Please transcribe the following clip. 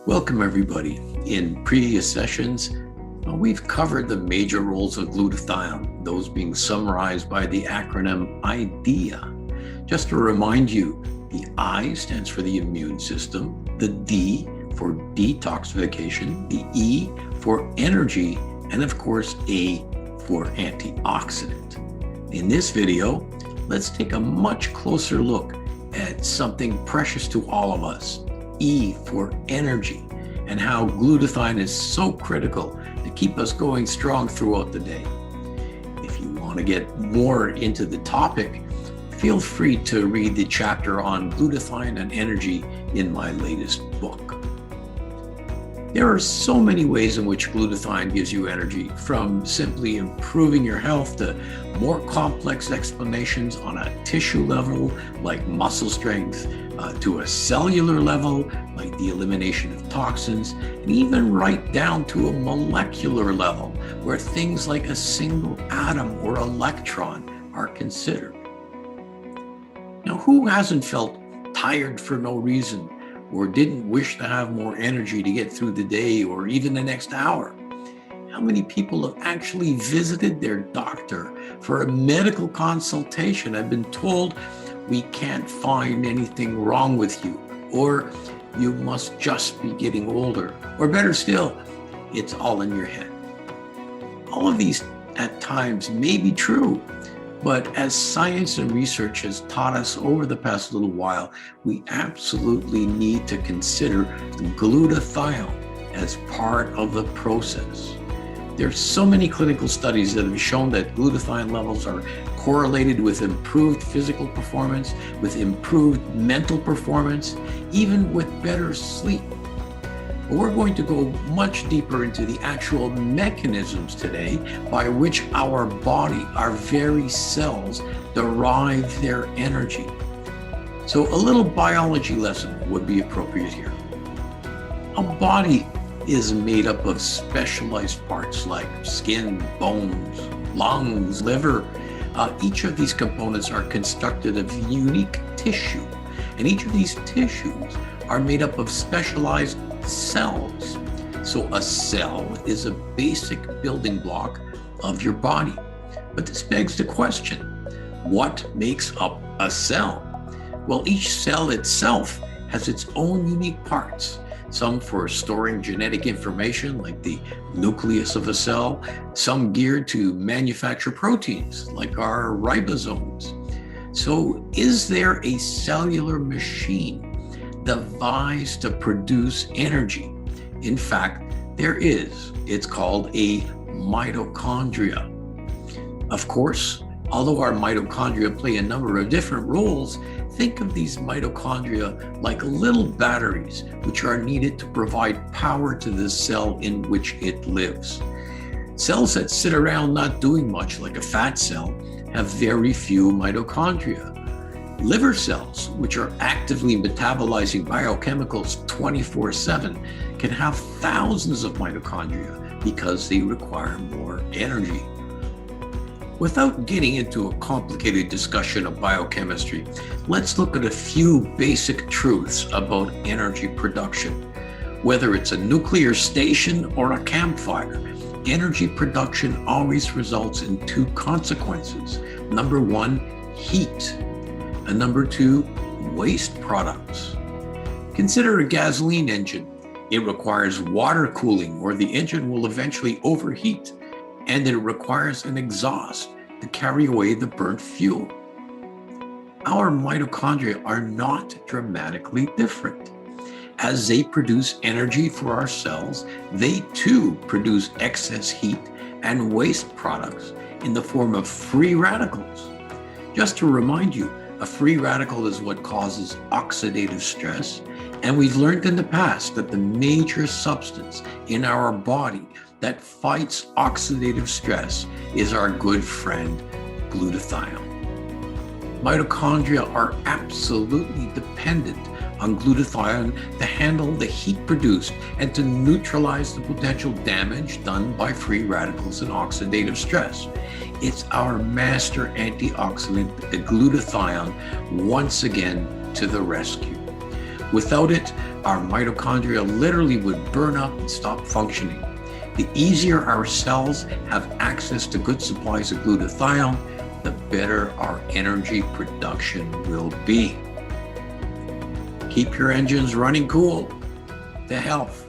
Welcome everybody. In previous sessions, we've covered the major roles of glutathione, those being summarized by the acronym IDEA. Just to remind you, the I stands for the immune system, the D for detoxification, the E for energy, and of course A for antioxidant. In this video, let's take a much closer look at something precious to all of us, E for energy, and how glutathione is so critical to keep us going strong throughout the day. If you want to get more into the topic, feel free to read the chapter on glutathione and energy in my latest book. There are so many ways in which glutathione gives you energy, from simply improving your health to more complex explanations on a tissue level like muscle strength, to a cellular level like the elimination of toxins, and even right down to a molecular level where things like a single atom or electron are considered. Now, who hasn't felt tired for no reason, or didn't wish to have more energy to get through the day or even the next hour? How many people have actually visited their doctor for a medical consultation and been told, we can't find anything wrong with you, or you must just be getting older, or better still, it's all in your head? All of these at times may be true, but as science and research has taught us over the past little while, we absolutely need to consider glutathione as part of the process. There's so many clinical studies that have shown that glutathione levels are correlated with improved physical performance, with improved mental performance, even with better sleep. But we're going to go much deeper into the actual mechanisms today by which our body, our very cells, derive their energy. So a little biology lesson would be appropriate here. A body is made up of specialized parts like skin, bones, lungs, liver. Each of these components are constructed of unique tissue, and each of these tissues are made up of specialized cells. So a cell is a basic building block of your body. But this begs the question, what makes up a cell? Well, each cell itself has its own unique parts. Some for storing genetic information, like the nucleus of a cell, some geared to manufacture proteins, like our ribosomes. So is there a cellular machine devised to produce energy? In fact, there is. It's called a mitochondria. Of course, although our mitochondria play a number of different roles, think of these mitochondria like little batteries which are needed to provide power to the cell in which it lives. Cells that sit around not doing much, like a fat cell, have very few mitochondria. Liver cells, which are actively metabolizing biochemicals 24/7, can have thousands of mitochondria because they require more energy. Without getting into a complicated discussion of biochemistry, let's look at a few basic truths about energy production. Whether it's a nuclear station or a campfire, energy production always results in two consequences. Number one, heat, and number two, waste products. Consider a gasoline engine. It requires water cooling, or the engine will eventually overheat, and it requires an exhaust to carry away the burnt fuel. Our mitochondria are not dramatically different. As they produce energy for our cells, they too produce excess heat and waste products in the form of free radicals. Just to remind you, a free radical is what causes oxidative stress, and we've learned in the past that the major substance in our body that fights oxidative stress is our good friend, glutathione. Mitochondria are absolutely dependent on glutathione to handle the heat produced and to neutralize the potential damage done by free radicals and oxidative stress. It's our master antioxidant, the glutathione, once again to the rescue. Without it, our mitochondria literally would burn up and stop functioning. The easier our cells have access to good supplies of glutathione, the better our energy production will be. Keep your engines running cool. To health.